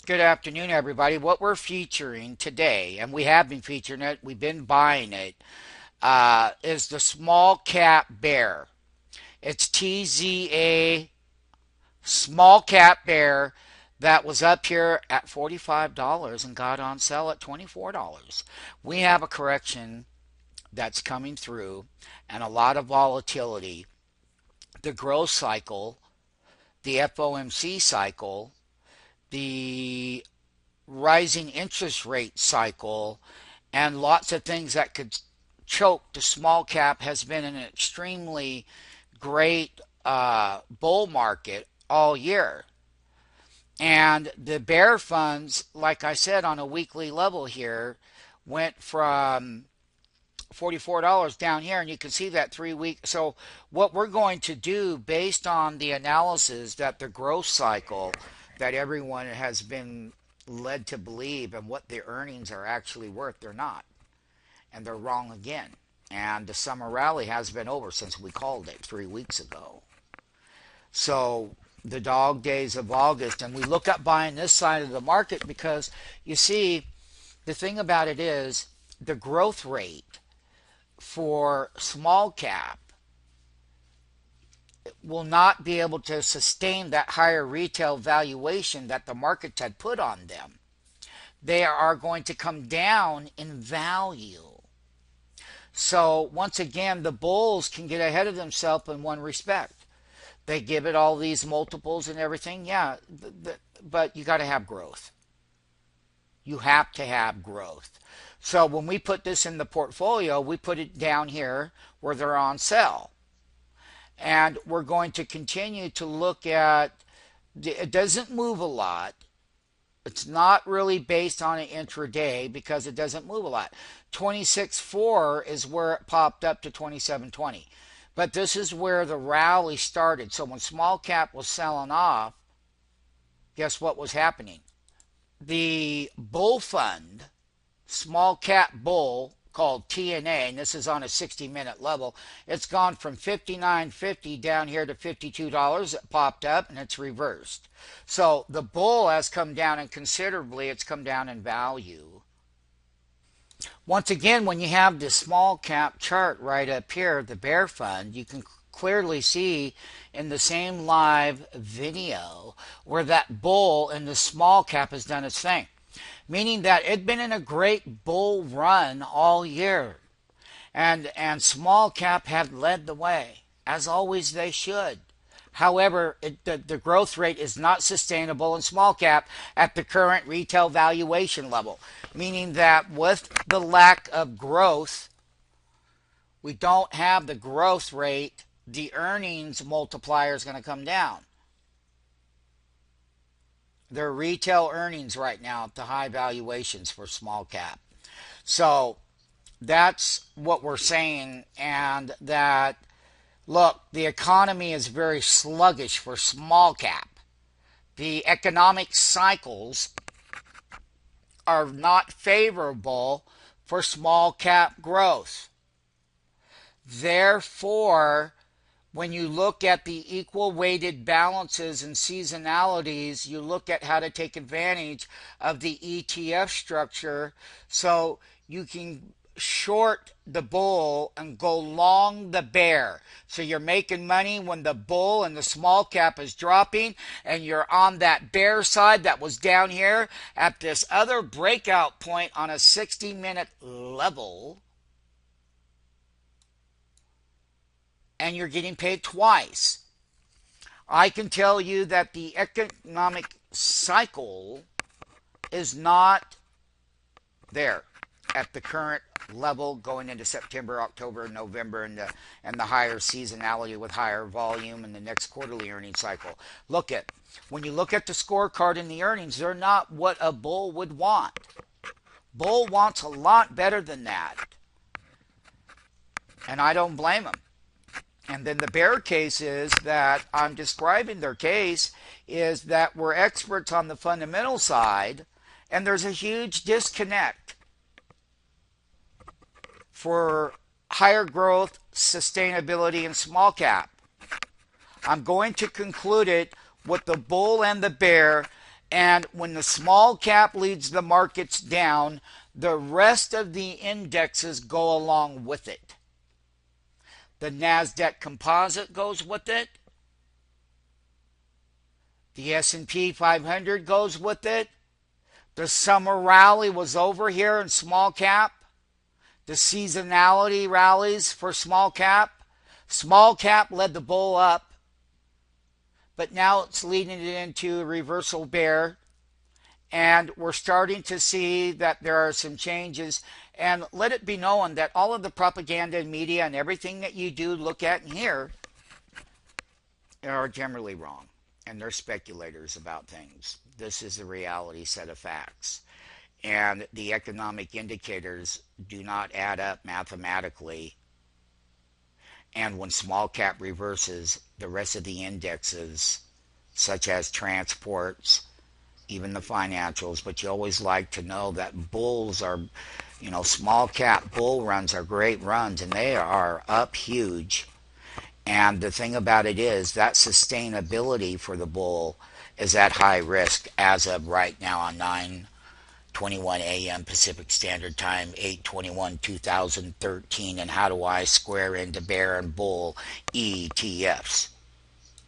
Good afternoon, everybody. What we're featuring today, and we have been featuring it, we've been buying it, is the small cap bear. It's TZA small cap bear that was up here at $45 and got on sale at $24. We have a correction that's coming through and a lot of volatility. The growth cycle, the FOMC cycle, the rising interest rate cycle, and lots of things that could choke the small cap has been an extremely great bull market all year. And the bear funds, like I said, on a weekly level here, went from $44 down here, and you can see that 3 week. So, what we're going to do based on the analysis that the growth cycle that everyone has been led to believe and what the earnings are actually worth, they're not. And they're wrong again. And the summer rally has been over since we called it 3 weeks ago. So the dog days of August, and we look at buying this side of the market because you see, the thing about it is the growth rate for small cap will not be able to sustain that higher retail valuation that the markets had put on them. They are going to come down in value. So once again, the bulls can get ahead of themselves in one respect. They give it all these multiples and everything, yeah, but you got to have growth. You have to have growth. So when we put this in the portfolio, we put it down here where they're on sale. And we're going to continue to look at, it doesn't move a lot. It's not really based on an intraday because it doesn't move a lot. 26.4 is where it popped up to 27.20. But this is where the rally started. So when small cap was selling off, guess what was happening? The bull fund, small cap bull called TNA, and this is on a 60-minute level, it's gone from $59.50 down here to $52. It popped up and it's reversed. So the bull has come down, and considerably it's come down in value. Once again, when you have this small cap chart right up here, the bear fund, you can clearly see in the same live video where that bull in the small cap has done its thing, meaning that it's been in a great bull run all year, and small cap have led the way, as always they should. However, the growth rate is not sustainable in small cap at the current retail valuation level, meaning that with the lack of growth, we don't have the growth rate, the earnings multiplier is going to come down. Their retail earnings right now at the high valuations for small cap. So that's what we're saying, and that look, the economy is very sluggish for small cap. The economic cycles are not favorable for small cap growth. Therefore, when you look at the equal weighted balances and seasonalities, you look at how to take advantage of the ETF structure so you can short the bull and go long the bear. So you're making money when the bull and the small cap is dropping, and you're on that bear side that was down here at this other breakout point on a 60-minute level, and you're getting paid twice. I can tell you that the economic cycle is not there at the current level going into September, October, November, and the higher seasonality with higher volume in the next quarterly earnings cycle. When you look at the scorecard and the earnings, they're not what a bull would want. Bull wants a lot better than that, and I don't blame him. And then the bear case is that I'm describing their case is that we're experts on the fundamental side, and there's a huge disconnect for higher growth, sustainability, and small cap. I'm going to conclude it with the bull and the bear And when the small cap leads the markets down, the rest of the indexes go along with it. The nasdaq composite goes with it. The S&P 500 goes with it. The summer rally was over here in small cap. The seasonality rallies for small cap. Small cap led the bull up, but now it's leading it into a reversal bear. And we're starting to see that there are some changes. And let it be known that all of the propaganda and media and everything that you do, look at, and hear are generally wrong. And they're speculators about things. This is a reality set of facts. And the economic indicators do not add up mathematically. And when small cap reverses, the rest of the indexes, such as transports, even the financials, but you always like to know that bulls are, small cap bull runs are great runs, and they are up huge. And the thing about it is that sustainability for the bull is at high risk as of right now on 9:21 a.m. Pacific Standard Time, 8/21/2013. And how do I square into bear and bull ETFs?